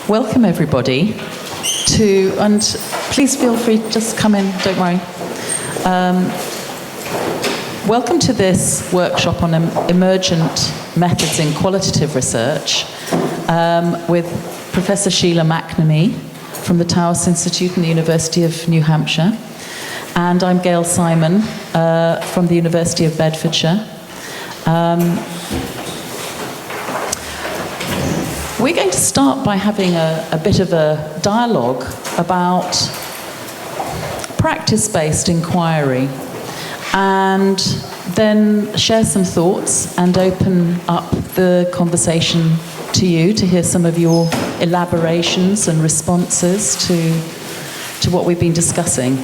Welcome everybody to, and please feel free, just come in, don't worry. Welcome to this workshop on emergent methods in qualitative research with Professor Sheila McNamee from the Taos Institute and the University of New Hampshire. And I'm Gail Simon from the University of Bedfordshire. We're going to start by having a bit of a dialogue about practice-based inquiry, and then share some thoughts and open up the conversation to you to hear some of your elaborations and responses to what we've been discussing.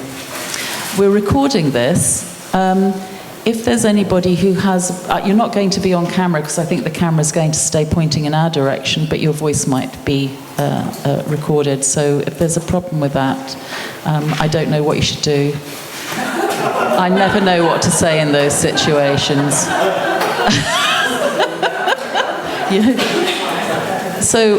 We're recording this. If there's anybody who has, you're not going to be on camera because I think the camera's going to stay pointing in our direction, but your voice might be recorded. So if there's a problem with that, I don't know what you should do. I never know what to say in those situations. Yeah. So,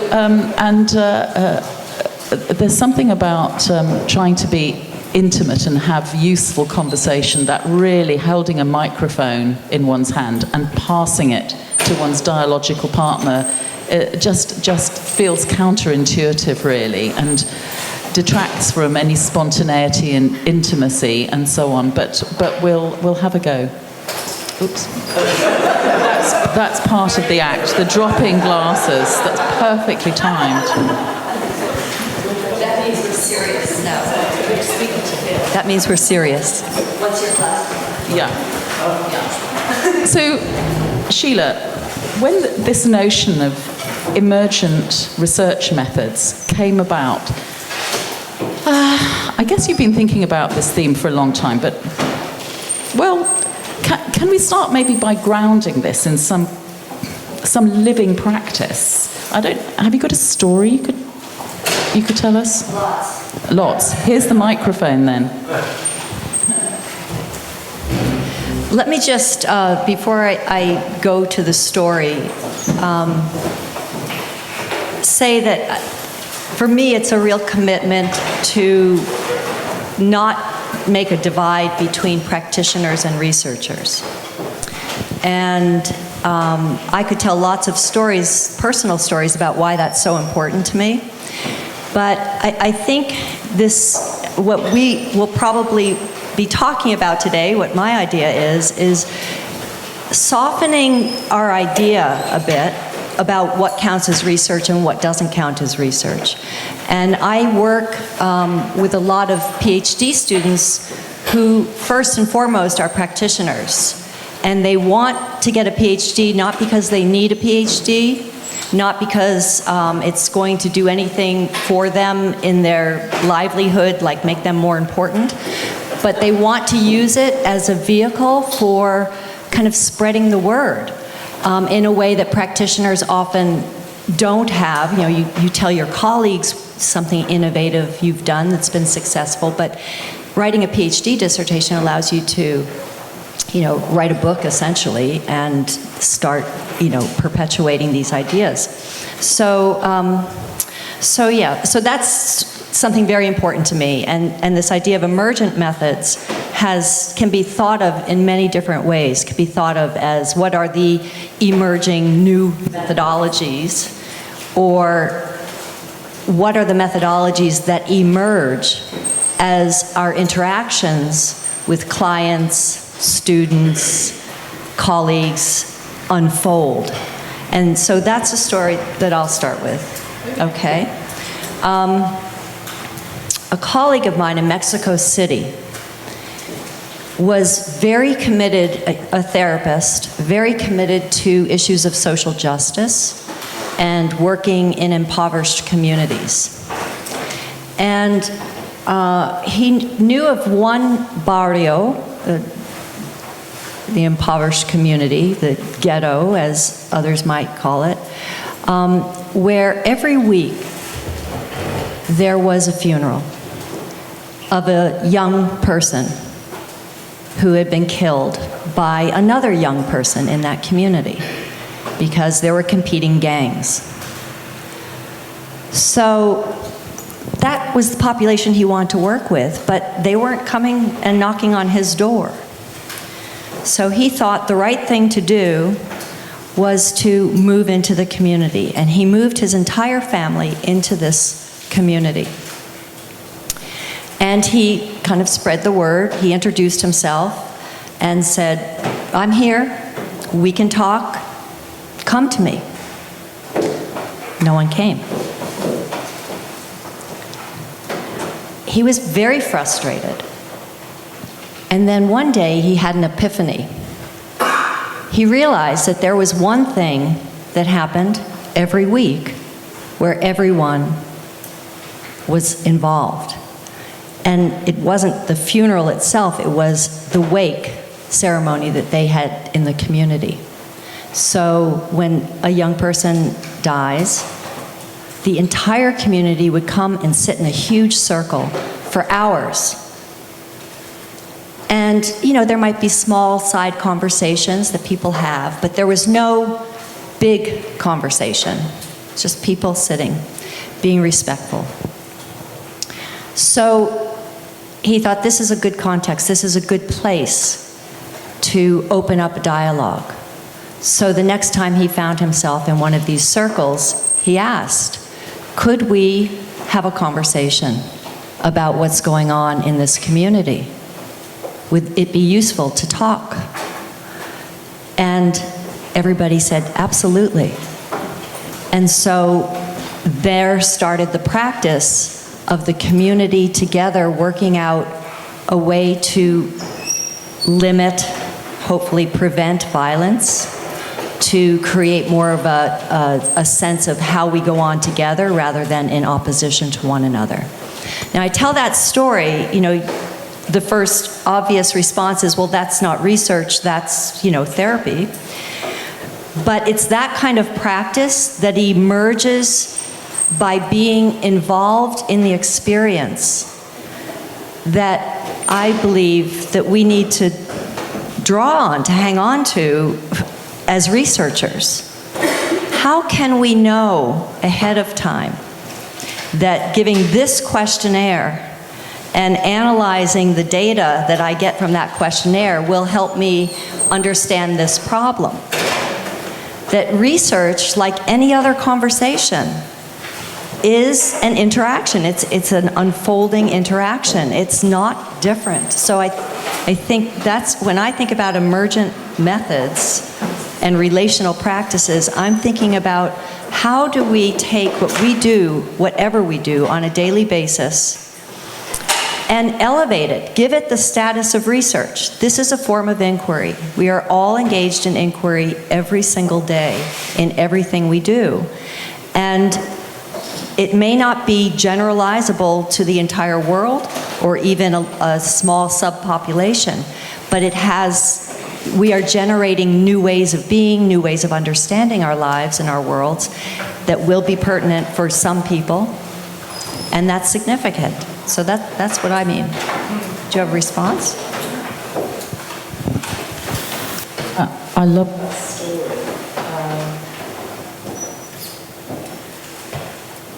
there's something about trying to be intimate and have useful conversation that really holding a microphone in one's hand and passing it to one's dialogical partner just feels counterintuitive, really, and detracts from any spontaneity and intimacy and so on. But we'll have a go. Oops. That's part of the act. The dropping glasses. That's perfectly timed. That means we're serious. No. That means we're serious. What's your class? Yeah. So, Sheila, when this notion of emergent research methods came about, I guess you've been thinking about this theme for a long time, but, well, can we start maybe by grounding this in some living practice? Have you got a story you could tell us? Lots. Here's the microphone then. Let me just, before I go to the story, say that for me it's a real commitment to not make a divide between practitioners and researchers. And I could tell lots of stories, personal stories, about why that's so important to me. But I think what we will probably be talking about today, what my idea is softening our idea a bit about what counts as research and what doesn't count as research. And I work with a lot of PhD students who, first and foremost, are practitioners. And they want to get a PhD not because they need a PhD, not because it's going to do anything for them in their livelihood, like make them more important, but they want to use it as a vehicle for kind of spreading the word in a way that practitioners often don't have. You know, you tell your colleagues something innovative you've done that's been successful, but writing a PhD dissertation allows you to write a book essentially and start, perpetuating these ideas. So that's something very important to me. And this idea of emergent methods can be thought of in many different ways. Can be thought of as what are the emerging new methodologies, or what are the methodologies that emerge as our interactions with clients, students, colleagues unfold. And so that's a story that I'll start with, okay? A colleague of mine in Mexico City was very committed, a therapist, very committed to issues of social justice and working in impoverished communities. And he knew of one barrio, the impoverished community, the ghetto, as others might call it, where every week there was a funeral of a young person who had been killed by another young person in that community because there were competing gangs. So that was the population he wanted to work with, but they weren't coming and knocking on his door. So he thought the right thing to do was to move into the community, and he moved his entire family into this community. And he kind of spread the word. He introduced himself and said, "I'm here, we can talk, come to me." No one came. He was very frustrated. And then one day he had an epiphany. He realized that there was one thing that happened every week where everyone was involved. And it wasn't the funeral itself, it was the wake ceremony that they had in the community. So when a young person dies, the entire community would come and sit in a huge circle for hours. And, you know, there might be small side conversations that people have, but there was no big conversation. It's just people sitting, being respectful. So he thought, this is a good context, this is a good place to open up a dialogue. So the next time he found himself in one of these circles, he asked, could we have a conversation about what's going on in this community? Would it be useful to talk? And everybody said, absolutely. And so there started the practice of the community together working out a way to limit, hopefully prevent violence, to create more of a sense of how we go on together rather than in opposition to one another. Now, I tell that story, you know, the first obvious response is, well, that's not research, that's, you know, therapy. But it's that kind of practice that emerges by being involved in the experience that I believe that we need to draw on, to hang on to as researchers. How can we know ahead of time that giving this questionnaire and analyzing the data that I get from that questionnaire will help me understand this problem? That research, like any other conversation, is an interaction. It's an unfolding interaction. It's not different. So I think that's, when I think about emergent methods and relational practices, I'm thinking about how do we take what we do, whatever we do, on a daily basis, and elevate it, give it the status of research. This is a form of inquiry. We are all engaged in inquiry every single day in everything we do. And it may not be generalizable to the entire world or even a small subpopulation, but it has, we are generating new ways of being, new ways of understanding our lives and our worlds that will be pertinent for some people, and that's significant. So that's what I mean. Do you have a response? I love that story.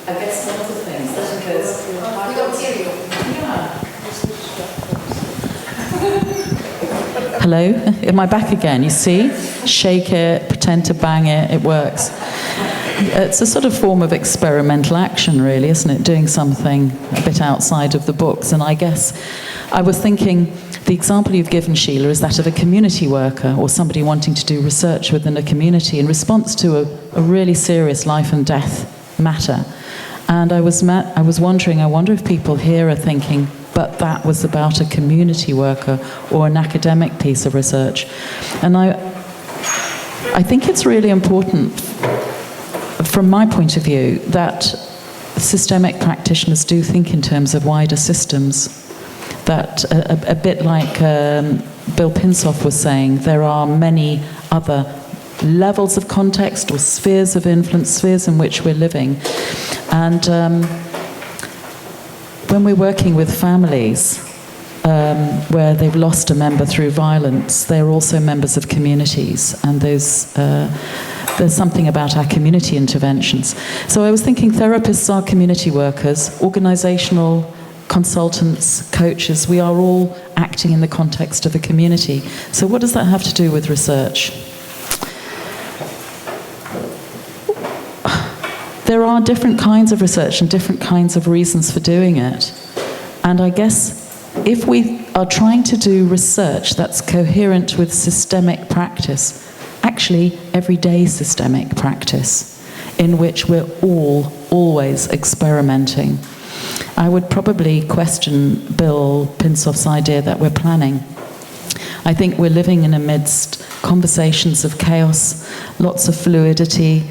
I guess some of the things, that's because we don't hear you. Hello? Am I back again? You see? Shake it, pretend to bang it, it works. It's a sort of form of experimental action, really, isn't it? Doing something a bit outside of the books. And I guess I was thinking, the example you've given, Sheila, is that of a community worker or somebody wanting to do research within a community in response to a really serious life and death matter. And I was wondering, I wonder if people here are thinking, but that was about a community worker or an academic piece of research. And I think it's really important, from my point of view, that systemic practitioners do think in terms of wider systems. That a bit like Bill Pinsoff was saying, there are many other levels of context or spheres of influence, spheres in which we're living. And when we're working with families where they've lost a member through violence, they're also members of communities, and those there's something about our community interventions. So I was thinking therapists are community workers, organizational consultants, coaches, we are all acting in the context of a community. So what does that have to do with research? There are different kinds of research and different kinds of reasons for doing it. And I guess if we are trying to do research that's coherent with systemic practice, actually everyday systemic practice, in which we're all always experimenting, I would probably question Bill Pinsoff's idea that we're planning. I think we're living in amidst conversations of chaos, lots of fluidity,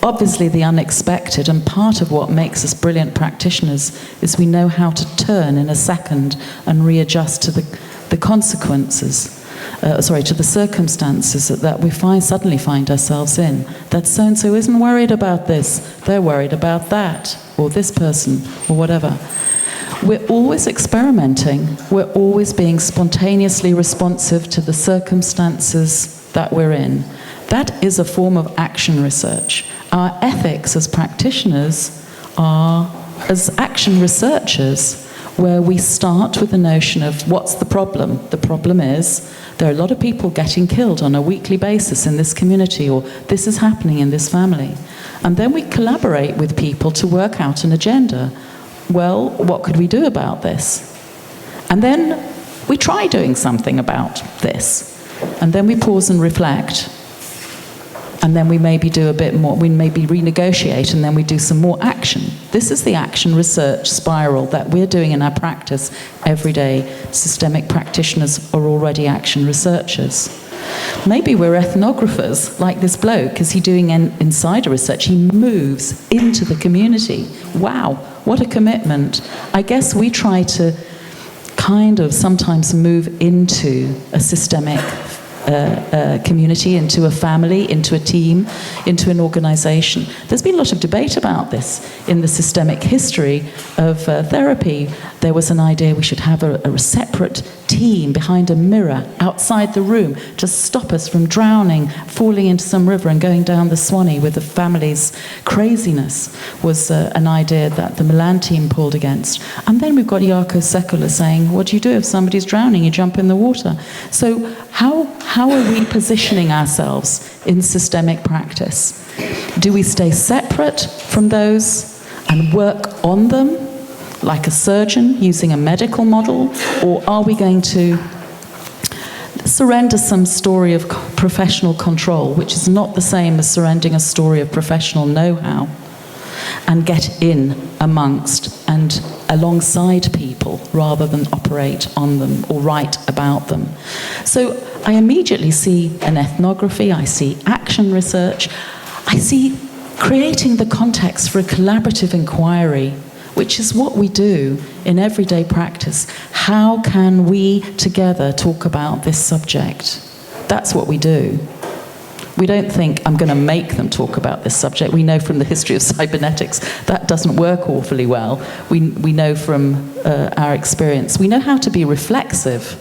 obviously the unexpected, and part of what makes us brilliant practitioners is we know how to turn in a second and readjust to the consequences, to the circumstances that we suddenly find ourselves in. That so-and-so isn't worried about this, they're worried about that, or this person, or whatever. We're always experimenting, we're always being spontaneously responsive to the circumstances that we're in. That is a form of action research. Our ethics as practitioners are as action researchers, where we start with the notion of what's the problem? The problem is there are a lot of people getting killed on a weekly basis in this community, or this is happening in this family. And then we collaborate with people to work out an agenda. Well, what could we do about this? And then we try doing something about this. And then we pause and reflect. And then we maybe do a bit more, we maybe renegotiate, and then we do some more action. This is the action research spiral that we're doing in our practice every day. Systemic practitioners are already action researchers. Maybe we're ethnographers, like this bloke. Is he doing insider research? He moves into the community. Wow, what a commitment. I guess we try to kind of sometimes move into a systemic community, into a family, into a team, into an organization. There's been a lot of debate about this in the systemic history of therapy. There was an idea we should have a separate team behind a mirror outside the room to stop us from drowning, falling into some river and going down the Swanee with the family's craziness, was an idea that the Milan team pulled against. And then we've got Jarkko Sekula saying, what do you do if somebody's drowning? You jump in the water. So how are we positioning ourselves in systemic practice? Do we stay separate from those and work on them like a surgeon using a medical model? Or are we going to surrender some story of professional control, which is not the same as surrendering a story of professional know-how, and get in amongst and alongside people rather than operate on them or write about them? So I immediately see an ethnography, I see action research, I see creating the context for a collaborative inquiry, which is what we do in everyday practice. How can we together talk about this subject? That's what we do. We don't think, I'm going to make them talk about this subject. We know from the history of cybernetics that doesn't work awfully well. We know from our experience. We know how to be reflexive.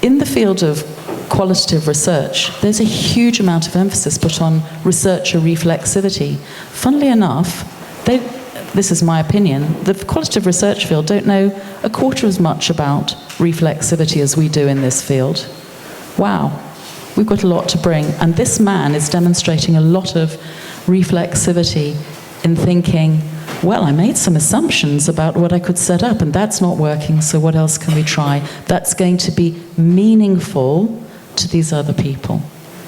In the field of qualitative research, there's a huge amount of emphasis put on researcher reflexivity. Funnily enough, this is my opinion, the qualitative research field don't know a quarter as much about reflexivity as we do in this field. Wow. We've got a lot to bring, and this man is demonstrating a lot of reflexivity in thinking, well, I made some assumptions about what I could set up, and that's not working, so what else can we try that's going to be meaningful to these other people?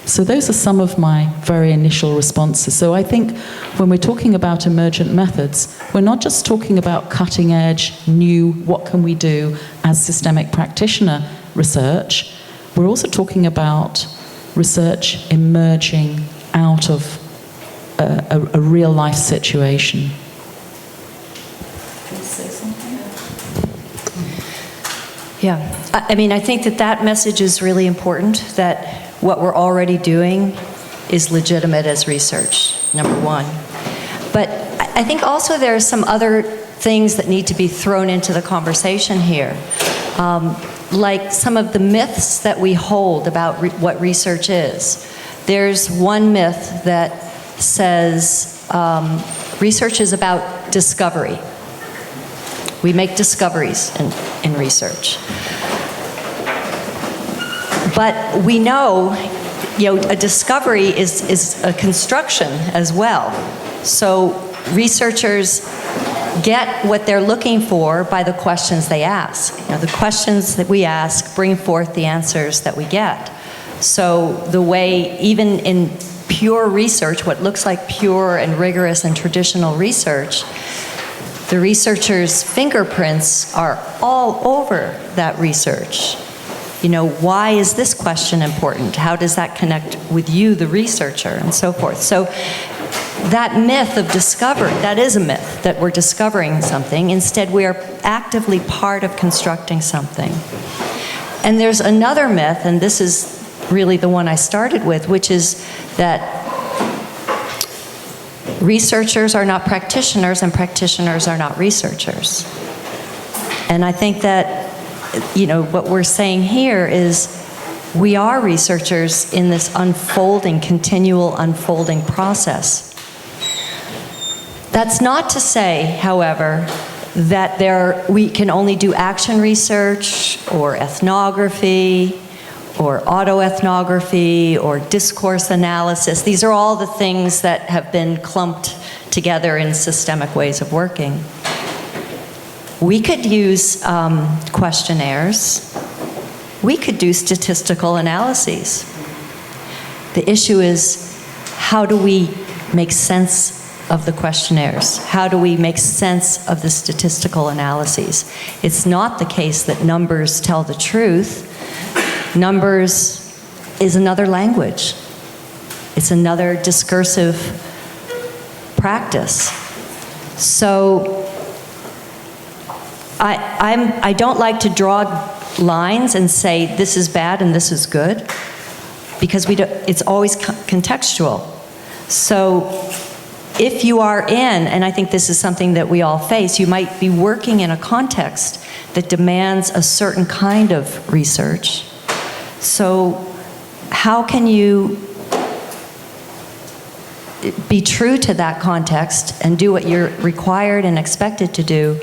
So those are some of my very initial responses. So I think when we're talking about emergent methods, we're not just talking about cutting edge, new, what can we do as systemic practitioner research. We're also talking about research emerging out of a real life situation. Can you say something? Yeah, I mean, I think that message is really important, that what we're already doing is legitimate as research, number one. But I think also there are some other things that need to be thrown into the conversation here. Like some of the myths that we hold about what research is. There's one myth that says research is about discovery. We make discoveries in research. But we know, a discovery is a construction as well. So researchers get what they're looking for by the questions they ask. The questions that we ask bring forth the answers that we get. So the way, even in pure research, what looks like pure and rigorous and traditional research, the researcher's fingerprints are all over that research. Why is this question important? How does that connect with you, the researcher, and so forth? So that myth of discovery, that is a myth, that we're discovering something. Instead, we are actively part of constructing something. And there's another myth, and this is really the one I started with, which is that researchers are not practitioners and practitioners are not researchers. And I think that, what we're saying here is we are researchers in this continual unfolding process. That's not to say, however, that we can only do action research or ethnography or autoethnography or discourse analysis. These are all the things that have been clumped together in systemic ways of working. We could use questionnaires. We could do statistical analyses. The issue is, how do we make sense of the questionnaires? How do we make sense of the statistical analyses? It's not the case that numbers tell the truth. Numbers is another language. It's another discursive practice. So I don't like to draw lines and say this is bad and this is good, because it's always contextual. So if you are and I think this is something that we all face, you might be working in a context that demands a certain kind of research. So how can you be true to that context and do what you're required and expected to do,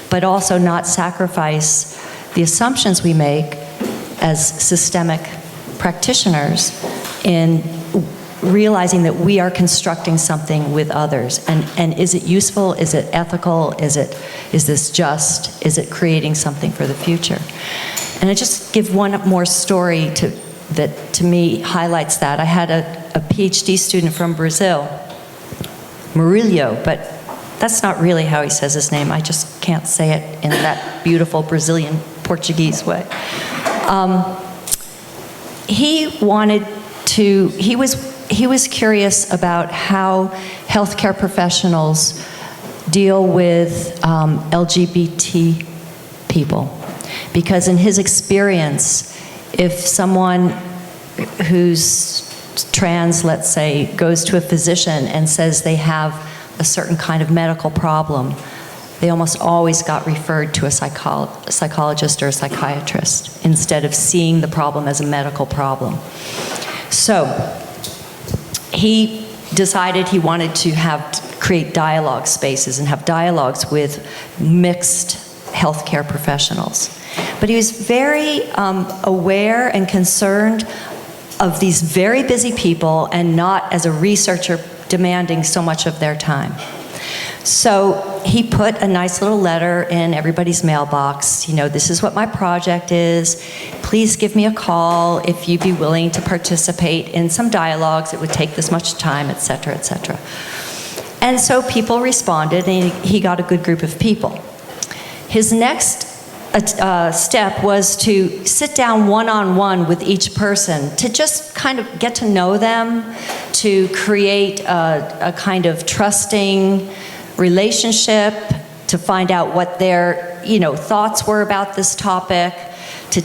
but also not sacrifice the assumptions we make as systemic practitioners in realizing that we are constructing something with others? And is it useful? Is it ethical? Is this just? Is it creating something for the future? And I just give one more story that to me highlights that. I had a PhD student from Brazil, Murillo, but that's not really how he says his name. I just can't say it in that beautiful Brazilian Portuguese way. He was curious about how healthcare professionals deal with LGBT people. Because in his experience, if someone who's trans, let's say, goes to a physician and says they have a certain kind of medical problem, they almost always got referred to a psychologist or a psychiatrist instead of seeing the problem as a medical problem. So he decided he wanted to create dialogue spaces and have dialogues with mixed healthcare professionals. But he was very aware and concerned of these very busy people, and not as a researcher demanding so much of their time. So he put a nice little letter in everybody's mailbox. This is what my project is. Please give me a call if you'd be willing to participate in some dialogues. It would take this much time, et cetera, et cetera. And so people responded, and he got a good group of people. His next step was to sit down one-on-one with each person to just kind of get to know them, to create a kind of trusting relationship, to find out what their thoughts were about this topic, to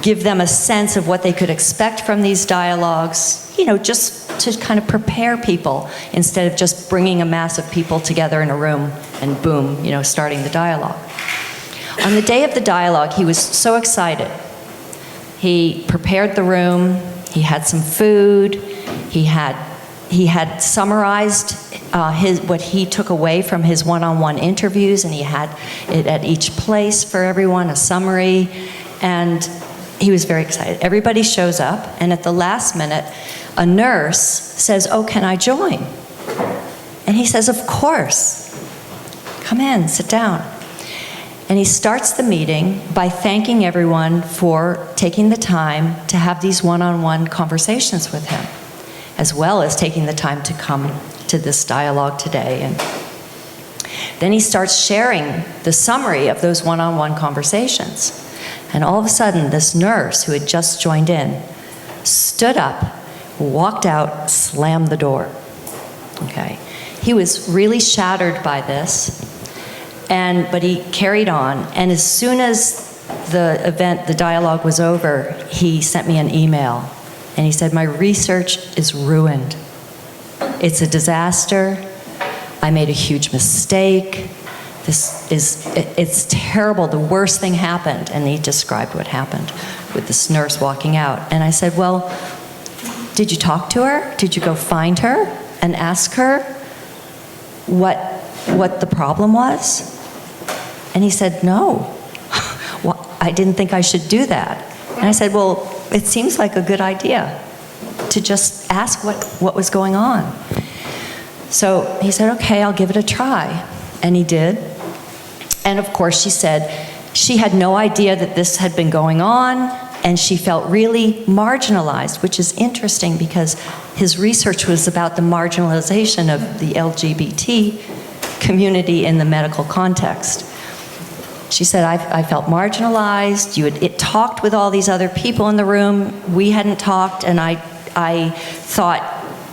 give them a sense of what they could expect from these dialogues, just to kind of prepare people instead of just bringing a mass of people together in a room and boom, starting the dialogue. On the day of the dialogue, he was so excited. He prepared the room, he had some food, He had summarized what he took away from his one-on-one interviews, and he had it at each place for everyone, a summary, and he was very excited. Everybody shows up, and at the last minute, a nurse says, "Oh, can I join?" And he says, "Of course. Come in, sit down." And he starts the meeting by thanking everyone for taking the time to have these one-on-one conversations with him, as well as taking the time to come to this dialogue today. And then he starts sharing the summary of those one-on-one conversations. And all of a sudden, this nurse who had just joined in stood up, walked out, slammed the door. Okay. He was really shattered by this, but he carried on. And as soon as the dialogue was over, he sent me an email. And he said, "My research is ruined. It's a disaster. I made a huge mistake. It's terrible. The worst thing happened." And he described what happened with this nurse walking out. And I said, "Well, did you talk to her? Did you go find her and ask her what the problem was?" And he said, "No. Well, I didn't think I should do that." And I said, "Well, it seems like a good idea to just ask what was going on." So he said, "Okay, I'll give it a try." And he did. And of course, she said she had no idea that this had been going on, and she felt really marginalized, which is interesting because his research was about the marginalization of the LGBT community in the medical context. She said, I felt marginalized. You had talked with all these other people in the room. We hadn't talked, and I thought,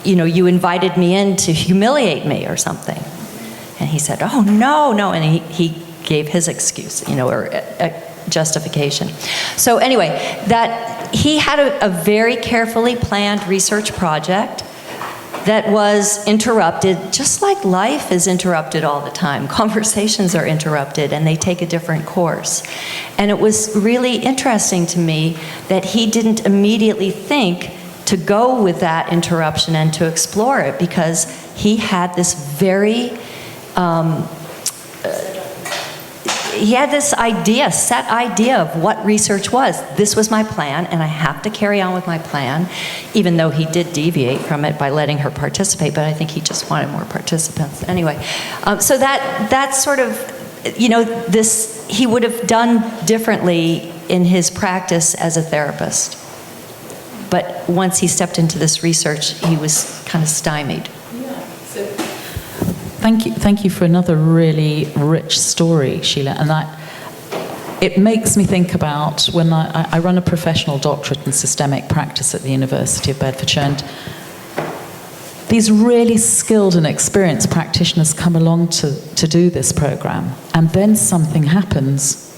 you invited me in to humiliate me or something. And he said, "Oh, no." And he gave his excuse, or a justification. So anyway, that he had a very carefully planned research project that was interrupted, just like life is interrupted all the time. Conversations are interrupted, and they take a different course. And it was really interesting to me that he didn't immediately think to go with that interruption and to explore it, because he had this very he had this set idea of what research was. This was my plan, and I have to carry on with my plan, even though he did deviate from it by letting her participate, but I think he just wanted more participants. Anyway, so that's sort of, this he would have done differently in his practice as a therapist. But once he stepped into this research, he was kind of stymied. Thank you for another really rich story, Sheila. And it makes me think about when I run a professional doctorate in systemic practice at the University of Bedfordshire, and these really skilled and experienced practitioners come along to do this program, and then something happens.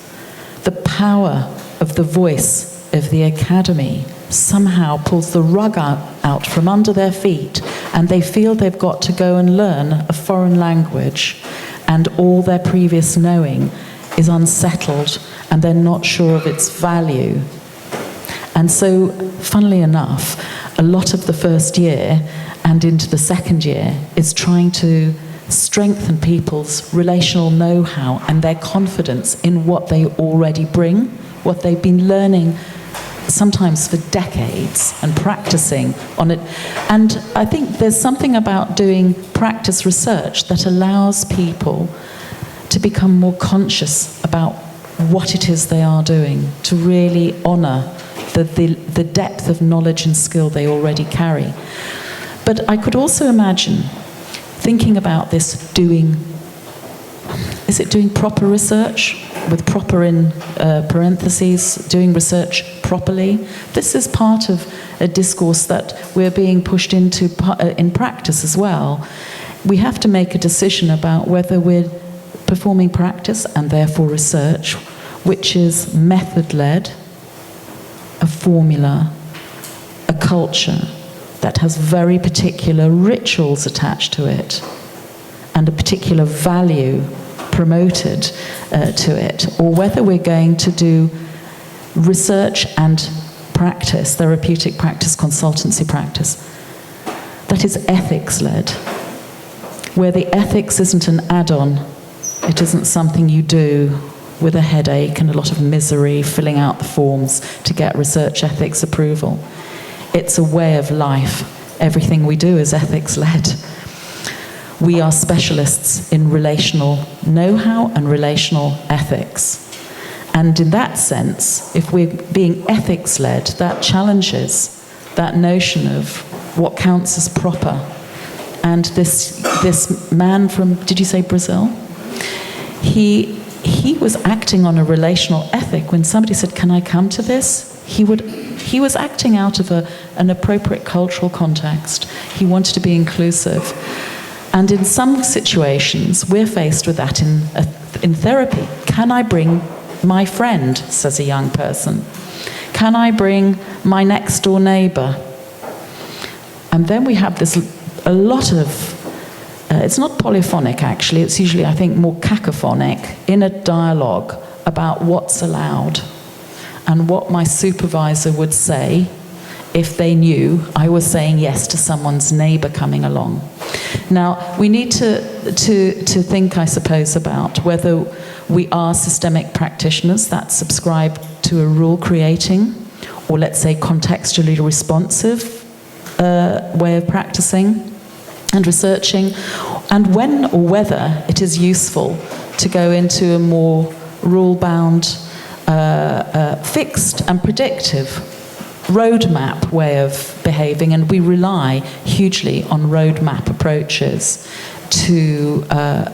The power of the voice of the academy somehow pulls the rug out from under their feet, and they feel they've got to go and learn a foreign language, and all their previous knowing is unsettled, and they're not sure of its value. And so, funnily enough, a lot of the first year and into the second year is trying to strengthen people's relational know-how and their confidence in what they already bring, what they've been learning sometimes for decades and practicing on it. And I think there's something about doing practice research that allows people to become more conscious about what it is they are doing, to really honour the depth of knowledge and skill they already carry. But I could also imagine thinking about this doing proper research, with proper in parentheses, doing research properly? This is part of a discourse that we're being pushed into in practice as well. We have to make a decision about whether we're performing practice and therefore research, which is method-led, a formula, a culture that has very particular rituals attached to it and a particular value promoted to it, or whether we're going to do research and practice, therapeutic practice, consultancy practice, that is ethics-led, where the ethics isn't an add-on. It isn't something you do with a headache and a lot of misery filling out the forms to get research ethics approval. It's a way of life. Everything we do is ethics-led. We are specialists in relational know-how and relational ethics. And in that sense, if we're being ethics-led, that challenges that notion of what counts as proper. And this man from, did you say Brazil? He was acting on a relational ethic. When somebody said, "Can I come to this?" He was acting out of an appropriate cultural context. He wanted to be inclusive. And in some situations, we're faced with that in therapy. Can I bring my friend, says a young person? Can I bring my next door neighbor? And then we have a lot of, it's not polyphonic actually, it's usually, I think, more cacophonic, inner dialogue about what's allowed and what my supervisor would say if they knew I was saying yes to someone's neighbor coming along. Now, we need to think, I suppose, about whether we are systemic practitioners that subscribe to a rule-creating, or let's say contextually responsive way of practicing and researching, and when or whether it is useful to go into a more rule-bound, fixed and predictive roadmap way of behaving, and we rely hugely on roadmap approaches to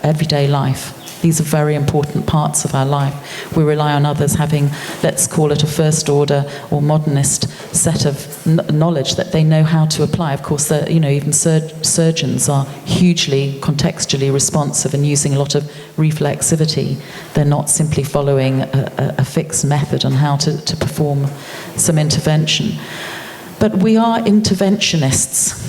everyday life. These are very important parts of our life. We rely on others having, let's call it a first order or modernist set of knowledge that they know how to apply. Of course, even surgeons are hugely contextually responsive and using a lot of reflexivity. They're not simply following a fixed method on how to perform some intervention. But we are interventionists.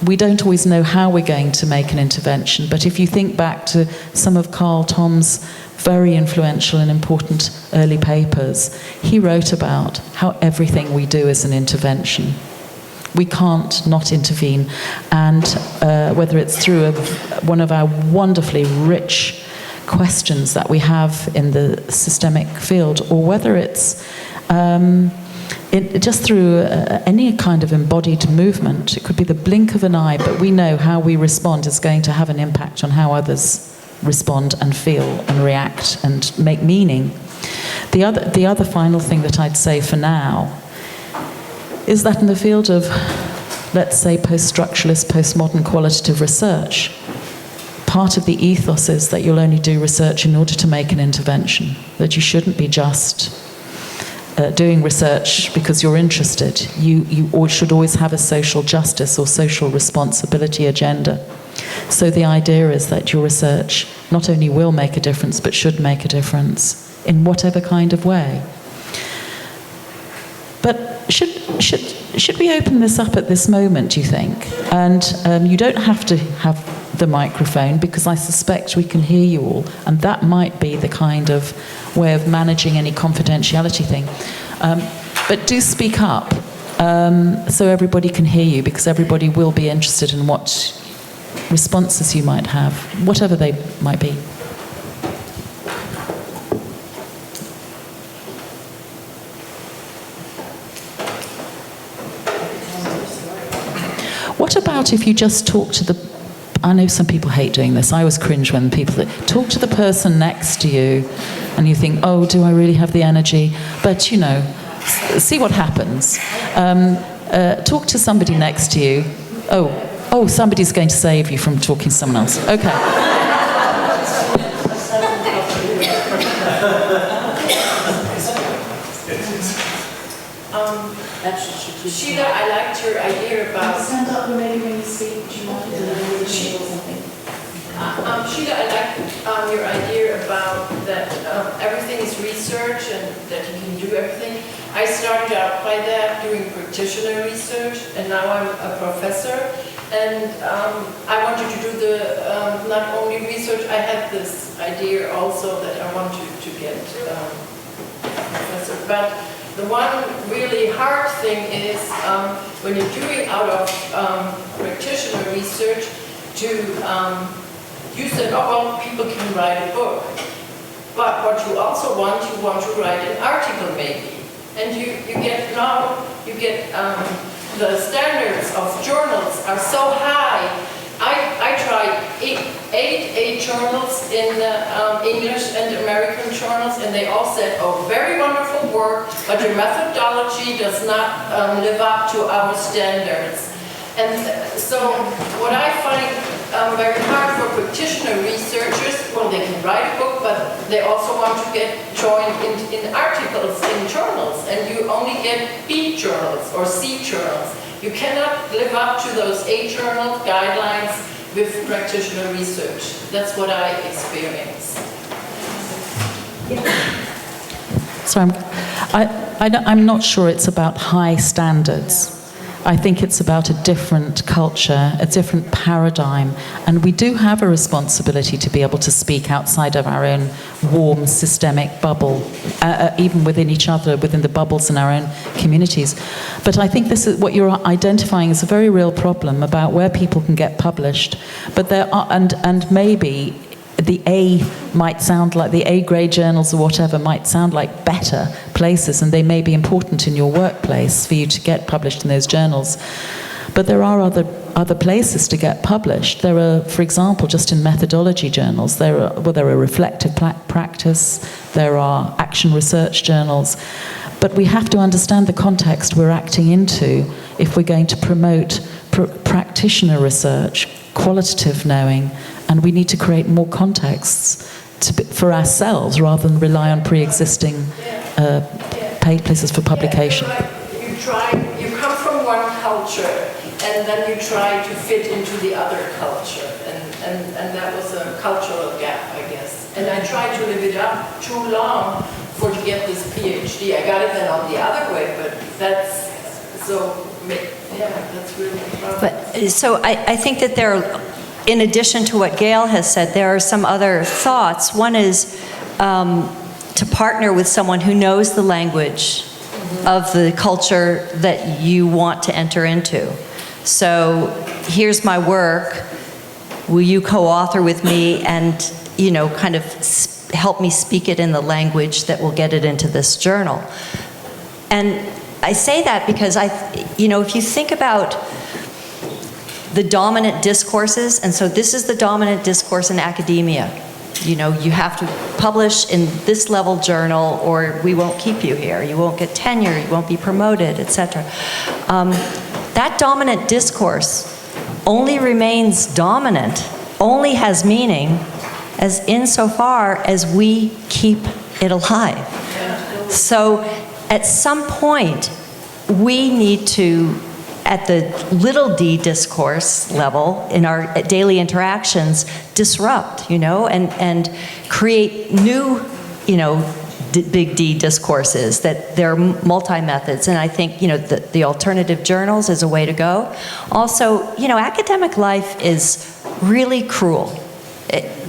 We don't always know how we're going to make an intervention, but if you think back to some of Carl Tom's very influential and important early papers, he wrote about how everything we do is an intervention. We can't not intervene, and whether it's through one of our wonderfully rich questions that we have in the systemic field, or whether it's just through any kind of embodied movement. It could be the blink of an eye, but we know how we respond is going to have an impact on how others respond and feel and react and make meaning. The other final thing that I'd say for now is that in the field of, let's say, post-structuralist, postmodern qualitative research, part of the ethos is that you'll only do research in order to make an intervention, that you shouldn't be just doing research because you're interested. You should always have a social justice or social responsibility agenda. So the idea is that your research not only will make a difference, but should make a difference in whatever kind of way. But should we open this up at this moment, do you think? And you don't have to have the microphone, because I suspect we can hear you all, and that might be the kind of way of managing any confidentiality thing. But do speak up so everybody can hear you, because everybody will be interested in what responses you might have, whatever they might be. What about if you just talk to I know some people hate doing this. I always cringe when people talk to the person next to you and you think, oh, do I really have the energy? But, see what happens. Talk to somebody next to you. Oh, somebody's going to save you from talking to someone else. Okay. Sheila, I liked your idea about... Stand up maybe when you speak, do you mind? Sheila, I like your idea about that everything is research and that you can do everything. I started out by that, doing practitioner research, and now I'm a professor. And I wanted to do the, not only research, I had this idea also that I wanted to get a professor. But the one really hard thing is when you're doing out of practitioner research to you said, oh well, people can write a book. But what you also want, you want to write an article maybe. And you get the standards of journals are so high. I tried eight journals in English and American journals, and they all said, oh, very wonderful work, but your methodology does not live up to our standards. And so what I find very hard for practitioner researchers, well, they can write a book, but they also want to get joined in articles in journals, and you only get B journals or C journals. You cannot live up to those A journal guidelines with practitioner research. That's what I experience. So I'm not sure it's about high standards. I think it's about a different culture, a different paradigm, and we do have a responsibility to be able to speak outside of our own warm systemic bubble, even within each other, within the bubbles in our own communities. But I think this is what you're identifying is a very real problem about where people can get published, but there are, and maybe the A might sound like, the A grade journals or whatever might sound like better places, and they may be important in your workplace for you to get published in those journals. But there are other places to get published. There are, for example, just in methodology journals, there are reflective practice, there are action research journals. But we have to understand the context we're acting into if we're going to promote practitioner research, qualitative knowing, and we need to create more contexts for ourselves rather than rely on pre-existing paid places for publication. You come from one culture, and then you try to fit into the other culture, and that was a cultural gap, I guess. And I tried to live it up too long to get this PhD. I got it then on the other way, but that's so. Yeah, that's really a problem. But so I think that there are, in addition to what Gail has said, there are some other thoughts. One is to partner with someone who knows the language of the culture that you want to enter into. So here's my work. Will you co-author with me and, you know, kind of help me speak it in the language that will get it into this journal? And I say that because if you think about the dominant discourses, and so this is the dominant discourse in academia. You know, you have to publish in this level journal or we won't keep you here. You won't get tenure, you won't be promoted, etc. That dominant discourse only remains dominant, only has meaning as insofar as we keep it alive. So at some point, we need to, at the little d discourse level in our daily interactions, disrupt, and create new, big D discourses, that they're multi-methods. And I think, the alternative journals is a way to go. Also, academic life is really cruel.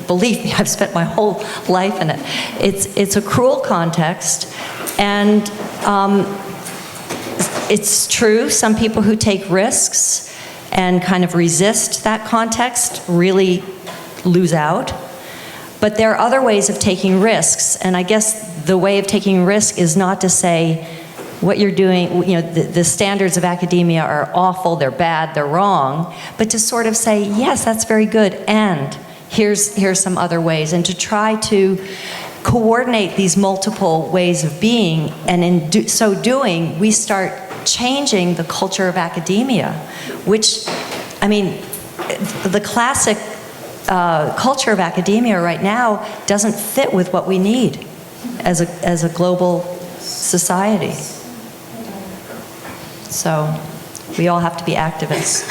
Believe me, I've spent my whole life in it. It's a cruel context, and it's true, some people who take risks and kind of resist that context really lose out. But there are other ways of taking risks, and I guess the way of taking risk is not to say what you're doing, the standards of academia are awful, they're bad, they're wrong, but to sort of say, yes, that's very good, and here's some other ways, and to try to coordinate these multiple ways of being, and in so doing, we start changing the culture of academia, which, I mean, the classic culture of academia right now doesn't fit with what we need as a global society. So we all have to be activists.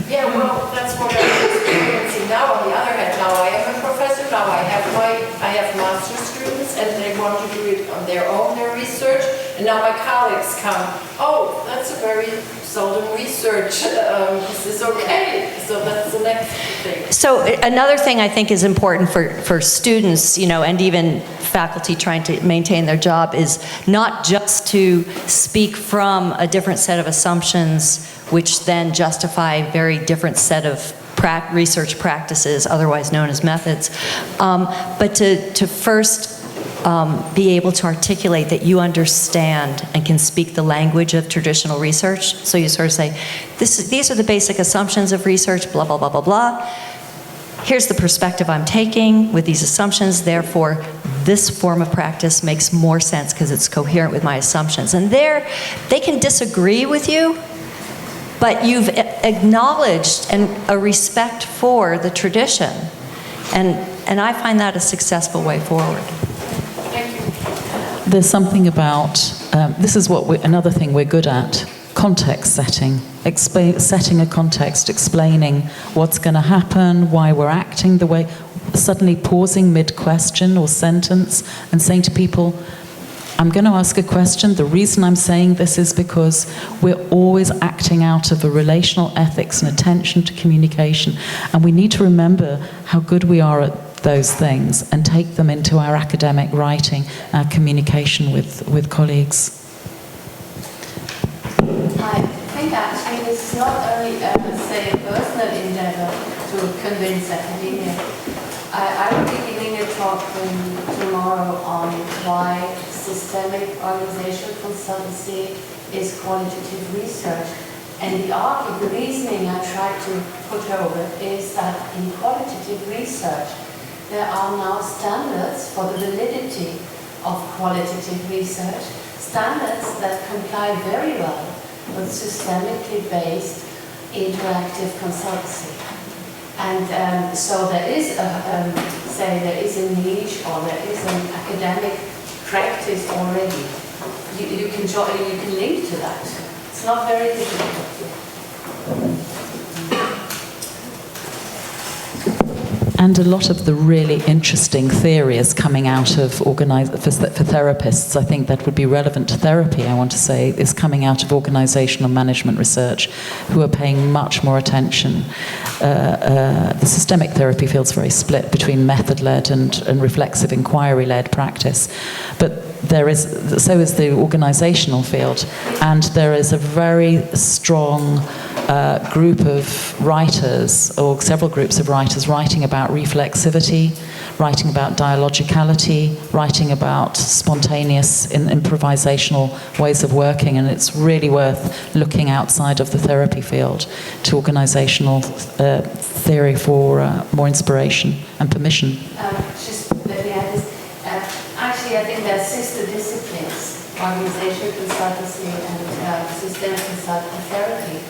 Yeah, well, that's what I'm experiencing now. On the other hand, now I am a professor. Now I have master's students, and they want to do it on their own, their research. And now my colleagues come. Oh, that's a very seldom research. This is okay. So that's the next thing. So another thing I think is important for students, and even faculty trying to maintain their job is not just to speak from a different set of assumptions, which then justify a very different set of research practices, otherwise known as methods, but to first be able to articulate that you understand and can speak the language of traditional research. So you sort of say, these are the basic assumptions of research, blah, blah, blah, blah, blah. Here's the perspective I'm taking with these assumptions, therefore this form of practice makes more sense because it's coherent with my assumptions. And there, they can disagree with you, but you've acknowledged a respect for the tradition. And I find that a successful way forward. There's something about, this is another thing we're good at, context setting. Setting a context, explaining what's going to happen, why we're acting the way, suddenly pausing mid-question or sentence and saying to people, I'm going to ask a question. The reason I'm saying this is because we're always acting out of a relational ethics and attention to communication, and we need to remember how good we are at those things and take them into our academic writing, our communication with colleagues. I think actually this is not only, say, a personal endeavor to convince academia. I will be giving a talk tomorrow on why systemic organizational consultancy is qualitative research. And the reasoning I try to put over is that in qualitative research, there are now standards for the validity of qualitative research, standards that comply very well with systemically based interactive consultancy. And so there is there is a niche, or there is an academic practice already. You can join, you can link to that. It's not very difficult. And a lot of the really interesting theory is coming out of for therapists. I think that would be relevant to therapy, I want to say, is coming out of organizational management research, who are paying much more attention. The systemic therapy field's very split between method-led and reflexive inquiry-led practice. But so is the organizational field, and there is a very strong group of writers, or several groups of writers, writing about reflexivity, writing about dialogicality, writing about spontaneous improvisational ways of working, and it's really worth looking outside of the therapy field to organizational theory for more inspiration and permission. Just let me add this. Actually, I think there are sister disciplines, organizational consultancy and systemic consultative therapy.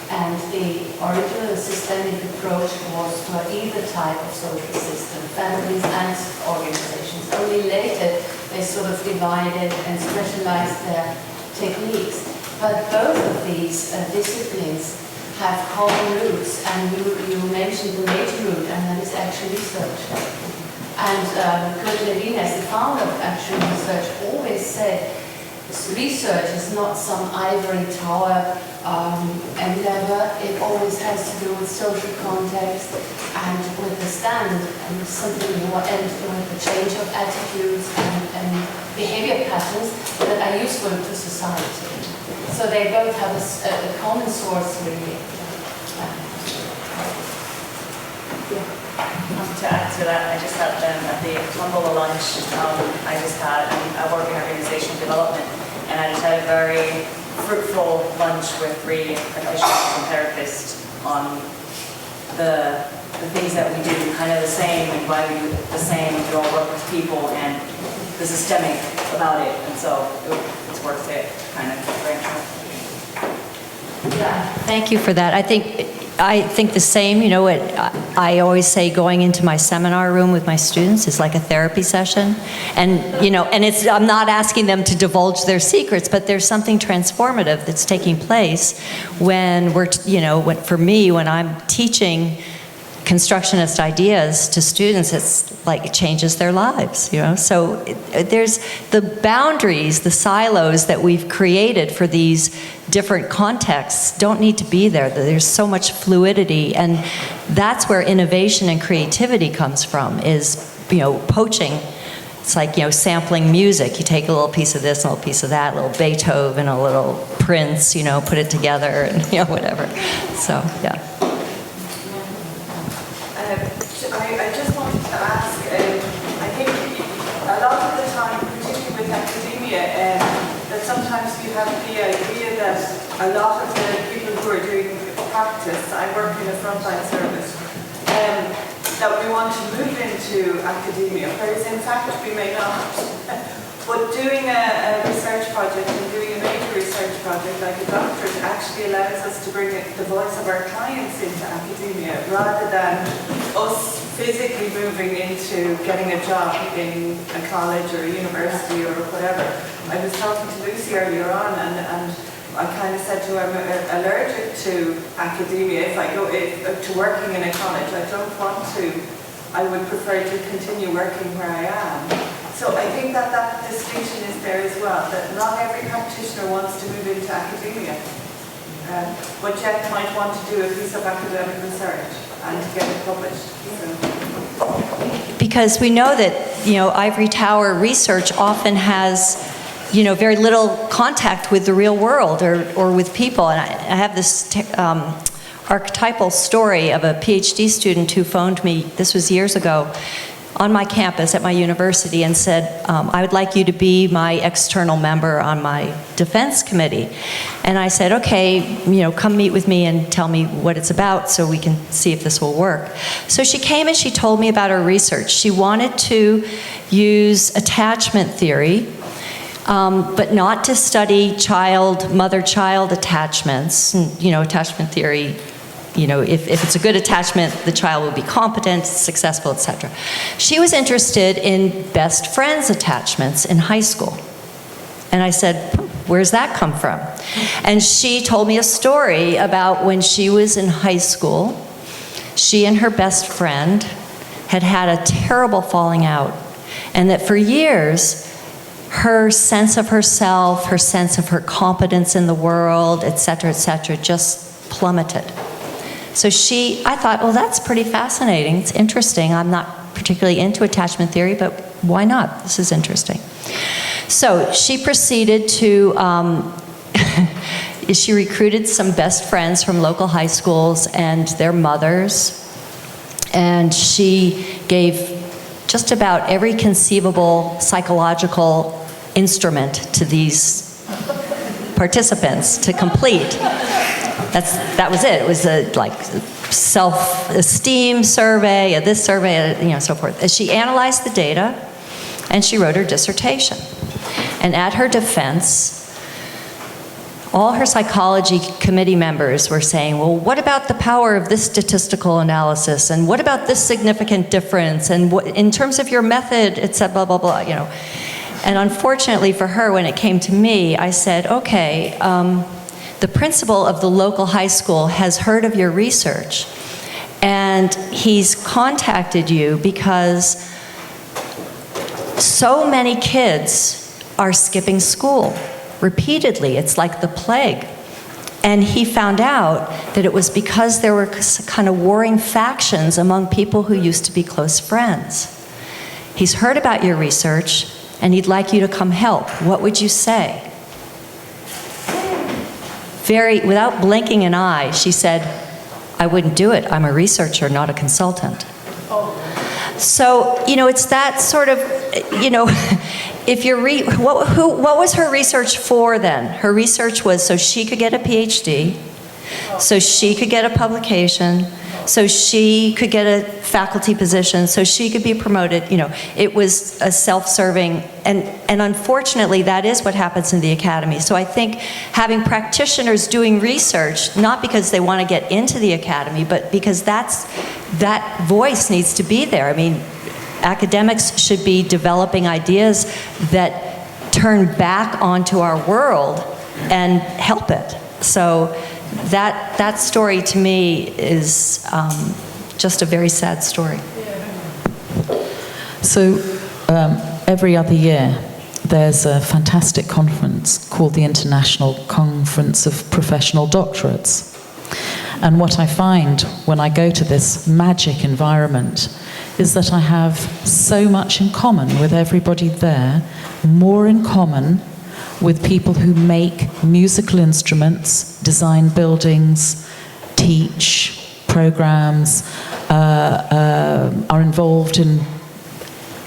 And the original systemic approach was for either type of social system, families and organizations. Only later they sort of divided and specialized their techniques. But both of these disciplines have common roots, and you mentioned the major root, and that is action research. And Kurt Lewin, as the founder of action research, always said research is not some ivory tower endeavor. It always has to do with social context and with the standard and something more, and with the change of attitudes and behavior patterns that are useful to society. So they both have a common source, really. To add to that, I just had at the Humble lunch I just had, I work in organizational development, and I just had a very fruitful lunch with 3 practitioners and therapists on the things that we do kind of the same, and why we do the same, and we all work with people, and the systemic about it, and so it's worth it kind of branch out. Yeah, thank you for that. I think the same, what I always say, going into my seminar room with my students is like a therapy session. And, and I'm not asking them to divulge their secrets, but there's something transformative that's taking place when for me, when I'm teaching constructionist ideas to students, it's like it changes their lives, you know? So there's the boundaries, the silos that we've created for these different contexts don't need to be there. There's so much fluidity, and that's where innovation and creativity comes from, is, you know, poaching. It's like, you know, sampling music. You take a little piece of this, a little piece of that, a little Beethoven, a little Prince, you know, put it together, and, you know, whatever. So, yeah. I just wanted to ask, I think a lot of the time, particularly with academia, that sometimes you have the idea that a lot of the people who are doing practice, I work in a frontline service, that we want to move into academia, whereas in fact we may not. But doing a research project and doing a major research project like a doctorate actually allows us to bring the voice of our clients into academia rather than us physically moving into getting a job in a college or a university or whatever. I was talking to Lucy earlier on and I kind of said to her, I'm allergic to academia. If I go to working in a college, I don't want to. I would prefer to continue working where I am. So I think that distinction is there as well, that not every practitioner wants to move into academia, but yet might want to do a piece of academic research and to get it published. So. Because we know that, you know, ivory tower research often has, you know, very little contact with the real world or with people. And I have this archetypal story of a PhD student who phoned me, this was years ago, on my campus at my university and said, I would like you to be my external member on my defense committee. And I said, okay, you know, come meet with me and tell me what it's about so we can see if this will work. So she came and she told me about her research. She wanted to use attachment theory, but not to study mother-child attachments. And, you know, attachment theory, you know, if it's a good attachment, the child will be competent, successful, etc. She was interested in best friends attachments in high school. And I said, where's that come from? And she told me a story about when she was in high school, she and her best friend had had a terrible falling out, and that for years, her sense of herself, her sense of her competence in the world, etc., just plummeted. So I thought, well, that's pretty fascinating. It's interesting. I'm not particularly into attachment theory, but why not? This is interesting. So she proceeded to, she recruited some best friends from local high schools and their mothers, and she gave just about every conceivable psychological instrument to these participants to complete. That was it. It was a self-esteem survey, this survey, you know, so forth. And she analyzed the data, and she wrote her dissertation. And at her defense, all her psychology committee members were saying, well, what about the power of this statistical analysis? And what about this significant difference? And what, in terms of your method, it's a blah, blah, blah, you know. And unfortunately for her, when it came to me, I said, okay, the principal of the local high school has heard of your research, and he's contacted you because so many kids are skipping school repeatedly. It's like the plague. And he found out that it was because there were kind of warring factions among people who used to be close friends. He's heard about your research, and he'd like you to come help. What would you say? Without blinking an eye, she said, I wouldn't do it. I'm a researcher, not a consultant. So, you know, it's that sort of, you know, if you're, what was her research for then? Her research was so she could get a PhD, so she could get a publication, so she could get a faculty position, so she could be promoted. You know, it was a self-serving, and unfortunately that is what happens in the academy. So I think having practitioners doing research, not because they want to get into the academy, but because that voice needs to be there. I mean, academics should be developing ideas that turn back onto our world and help it. So that story to me is just a very sad story. So every other year, there's a fantastic conference called the International Conference of Professional Doctorates. And what I find when I go to this magic environment is that I have so much in common with everybody there, more in common with people who make musical instruments, design buildings, teach programs, are involved in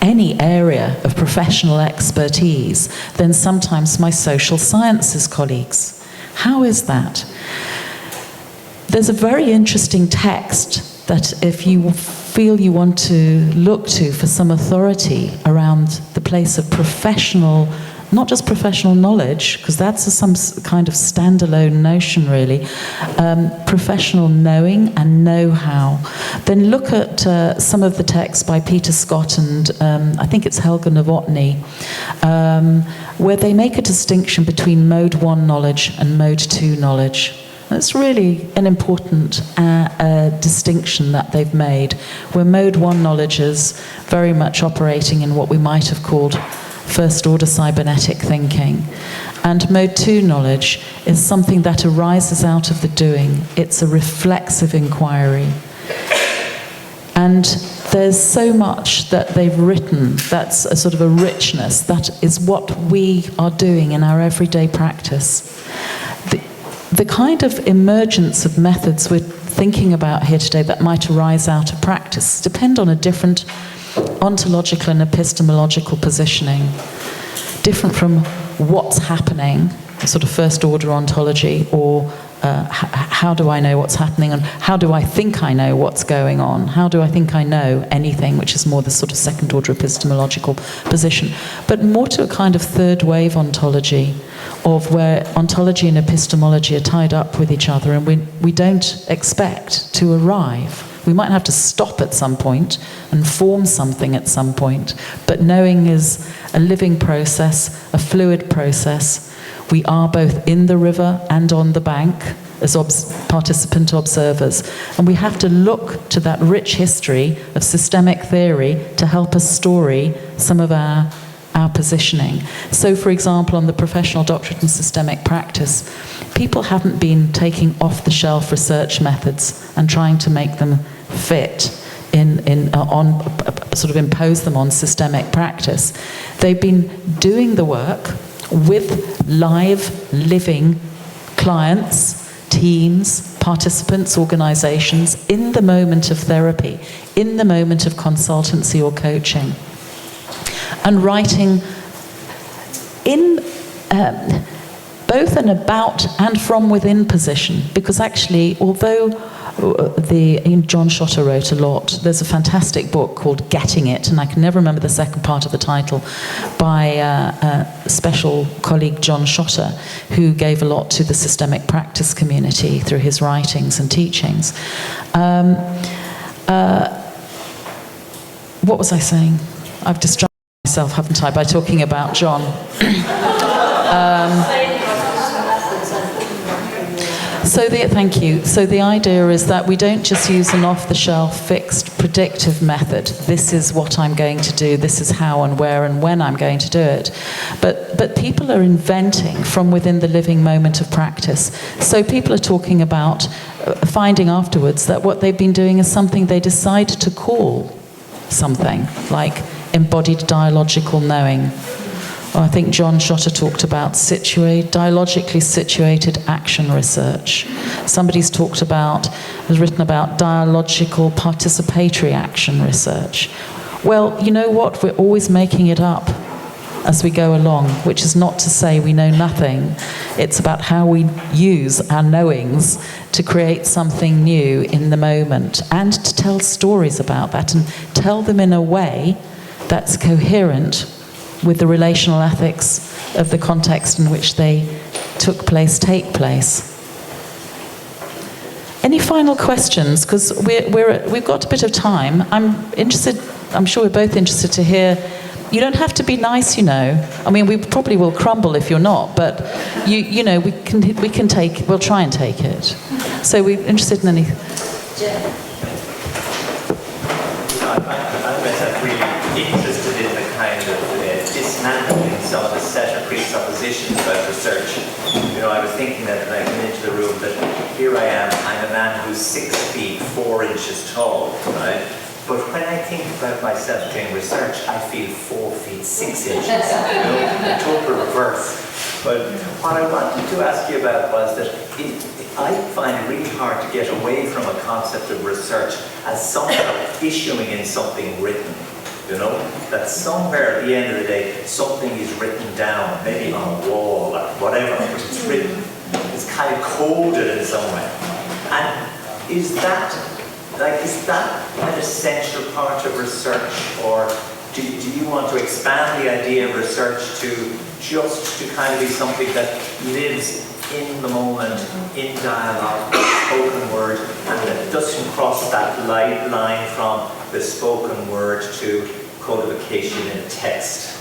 any area of professional expertise than sometimes my social sciences colleagues. How is that? There's a very interesting text that if you feel you want to look to for some authority around the place of professional, not just professional knowledge, because that's some kind of standalone notion really, professional knowing and know-how, then look at some of the texts by Peter Scott and I think it's Helga Novotny, where they make a distinction between mode 1 knowledge and mode 2 knowledge. That's really an important distinction that they've made, where mode 1 knowledge is very much operating in what we might have called first-order cybernetic thinking. And mode 2 knowledge is something that arises out of the doing. It's a reflexive inquiry. And there's so much that they've written that's a sort of a richness. That is what we are doing in our everyday practice. The kind of emergence of methods we're thinking about here today that might arise out of practice depend on a different ontological and epistemological positioning, different from what's happening, sort of first order ontology, or how do I know what's happening, and how do I think I know what's going on, how do I think I know anything, which is more the sort of second order epistemological position, but more to a kind of third wave ontology, of where ontology and epistemology are tied up with each other, and we don't expect to arrive. We might have to stop at some point and form something at some point, but knowing is a living process, a fluid process. We are both in the river and on the bank as participant observers, and we have to look to that rich history of systemic theory to help us story some of our positioning. So, for example, on the professional doctorate in systemic practice, people haven't been taking off-the-shelf research methods and trying to make them fit sort of impose them on systemic practice. They've been doing the work with live, living clients, teams, participants, organizations, in the moment of therapy, in the moment of consultancy or coaching. And writing in both an about and from within position, because actually, although John Schotter wrote a lot, there's a fantastic book called Getting It, and I can never remember the second part of the title, by a special colleague, John Schotter, who gave a lot to the systemic practice community through his writings and teachings. What was I saying? I've distracted myself, haven't I, by talking about John. Thank you. So the idea is that we don't just use an off-the-shelf fixed predictive method. This is what I'm going to do. This is how and where and when I'm going to do it. But people are inventing from within the living moment of practice. So people are talking about finding afterwards that what they've been doing is something they decide to call something, like embodied dialogical knowing. Or I think John Schotter talked about dialogically situated action research. Somebody's has written about dialogical participatory action research. Well, you know what? We're always making it up as we go along, which is not to say we know nothing. It's about how we use our knowings to create something new in the moment, and to tell stories about that, and tell them in a way that's coherent with the relational ethics of the context in which they take place. Any final questions? Because we've got a bit of time. I'm sure we're both interested to hear. You don't have to be nice, you know. I mean, we probably will crumble if you're not, but we'll try and take it. So we're interested in any. really interested in the kind of dismantling some of the set of presuppositions about research. You know, I was thinking that when I came into the room that here I am, I'm a man who's 6 feet 4 inches tall, right? But when I think about myself doing research, I feel 4 feet 6 inches, you know, total reverse. But what I wanted to ask you about was that I find it really hard to get away from a concept of research as somehow issuing in something written. You know, that somewhere at the end of the day, something is written down, maybe on a wall or whatever, but it's written. It's kind of coded in some way. And is that an essential part of research, or do you want to expand the idea of research to kind of be something that lives in the moment, in dialogue, spoken word, and that doesn't cross that line from the spoken word to codification in text?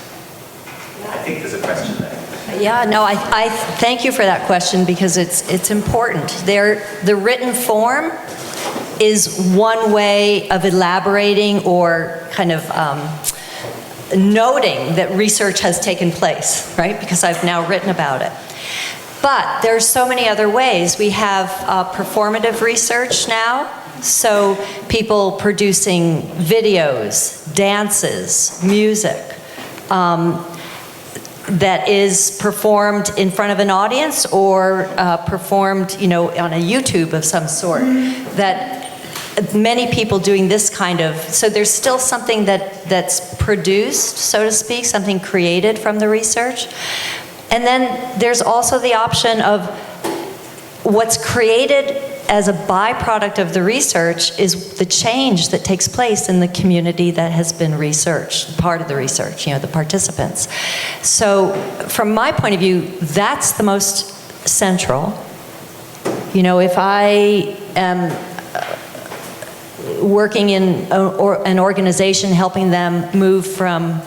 I think there's a question there. Yeah, no, I thank you for that question, because it's important. The written form is one way of elaborating or kind of noting that research has taken place, right? Because I've now written about it. But there's so many other ways. We have performative research now, so people producing videos, dances, music, that is performed in front of an audience or performed, you know, on a YouTube of some sort. That many people doing this kind of, so there's still something that's produced, so to speak, something created from the research. And then there's also the option of what's created as a byproduct of the research is the change that takes place in the community that has been researched, part of the research, you know, the participants. So from my point of view, that's the most central. You know, if I am working in an organization, helping them move from,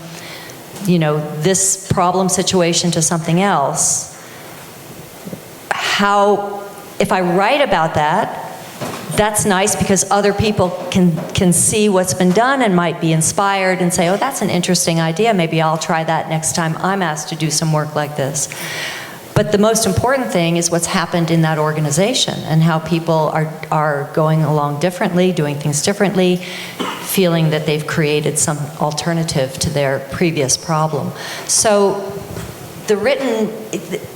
you know, this problem situation to something else, if I write about that, that's nice because other people can see what's been done and might be inspired and say, oh, that's an interesting idea, maybe I'll try that next time I'm asked to do some work like this. But the most important thing is what's happened in that organization and how people are going along differently, doing things differently, feeling that they've created some alternative to their previous problem. So the written,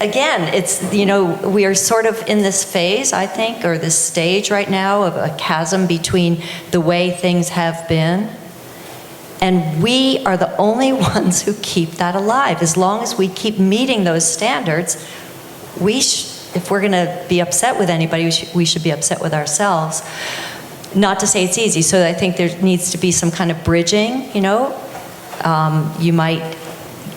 again, it's, you know, we are sort of in this phase, I think, or this stage right now of a chasm between the way things have been, and we are the only ones who keep that alive. As long as we keep meeting those standards, if we're going to be upset with anybody, we should be upset with ourselves. Not to say it's easy, so I think there needs to be some kind of bridging, you know. You might,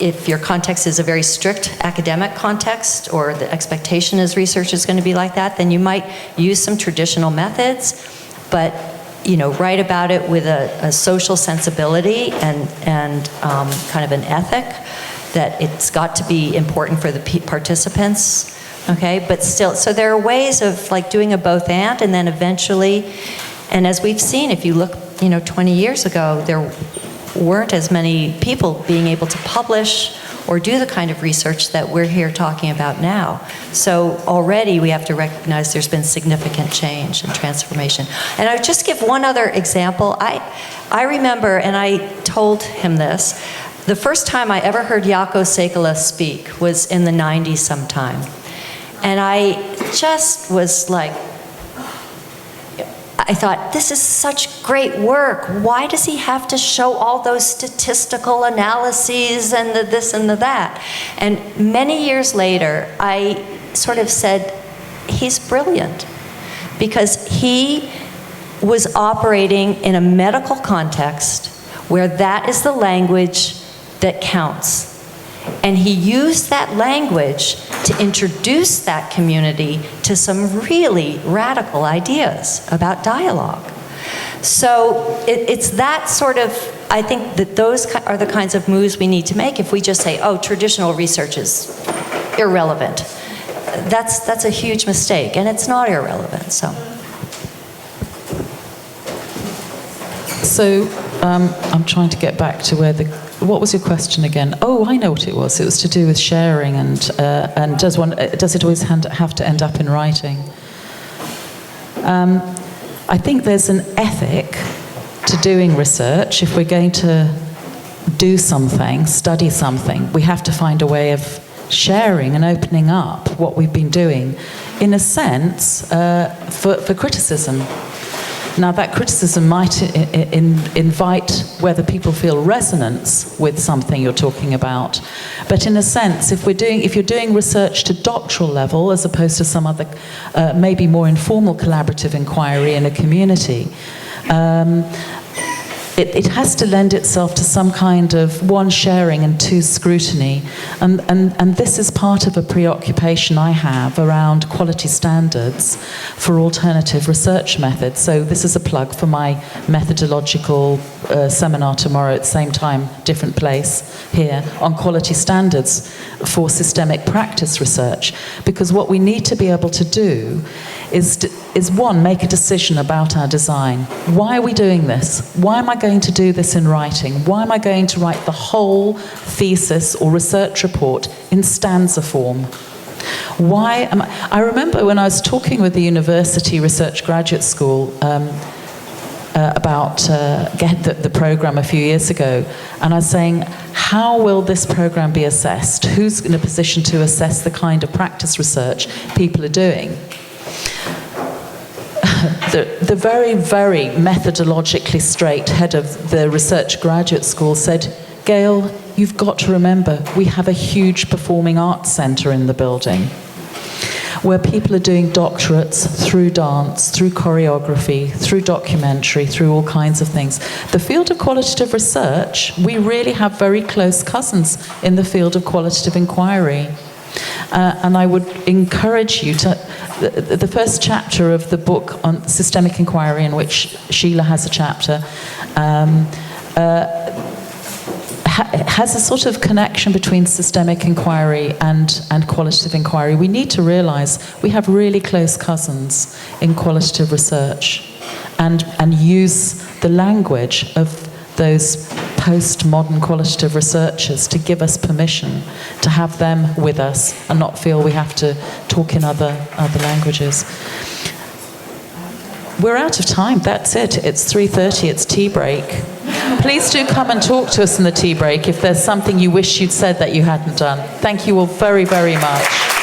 if your context is a very strict academic context, or the expectation is research is going to be like that, then you might use some traditional methods, but, you know, write about it with a social sensibility and kind of an ethic that it's got to be important for the participants, okay? But still, so there are ways of like doing a both and then eventually, and as we've seen, if you look, you know, 20 years ago, there weren't as many people being able to publish or do the kind of research that we're here talking about now. So already we have to recognize there's been significant change and transformation. And I'll just give one other example. I remember, and I told him this, the first time I ever heard Jaakko Seikkala speak was in the 90s sometime. And I just was like, I thought, this is such great work. Why does he have to show all those statistical analyses and the this and the that? And many years later, I sort of said, he's brilliant. Because he was operating in a medical context where that is the language that counts. And he used that language to introduce that community to some really radical ideas about dialogue. So it's that sort of, I think that those are the kinds of moves we need to make. If we just say, oh, traditional research is irrelevant, that's a huge mistake, and it's not irrelevant, so. So I'm trying to get back to what was your question again? Oh, I know what it was. It was to do with sharing and does it always have to end up in writing? I think there's an ethic to doing research. If we're going to do something, study something, we have to find a way of sharing and opening up what we've been doing, in a sense, for criticism. Now, that criticism might invite whether people feel resonance with something you're talking about. But in a sense, if you're doing research to doctoral level, as opposed to some other, maybe more informal collaborative inquiry in a community, it has to lend itself to some kind of, one, sharing, and two, scrutiny. And this is part of a preoccupation I have around quality standards for alternative research methods. So this is a plug for my methodological seminar tomorrow at the same time, different place here, on quality standards for systemic practice research. Because what we need to be able to do is one, make a decision about our design. Why are we doing this? Why am I going to do this in writing? Why am I going to write the whole thesis or research report in stanza form? I remember when I was talking with the University Research Graduate School about the program a few years ago, and I was saying, how will this program be assessed? Who's in a position to assess the kind of practice research people are doing? The very, very methodologically straight head of the research graduate school said, Gail, you've got to remember, we have a huge performing arts centre in the building where people are doing doctorates through dance, through choreography, through documentary, through all kinds of things. The field of qualitative research, we really have very close cousins in the field of qualitative inquiry. And I would encourage you to, the first chapter of the book on systemic inquiry, in which Sheila has a chapter, has a sort of connection between systemic inquiry and qualitative inquiry. We need to realise we have really close cousins in qualitative research, and use the language of those postmodern qualitative researchers to give us permission to have them with us and not feel we have to talk in other languages. We're out of time. That's it. It's 3:30. It's tea break. Please do come and talk to us in the tea break if there's something you wish you'd said that you hadn't done. Thank you all very, very much.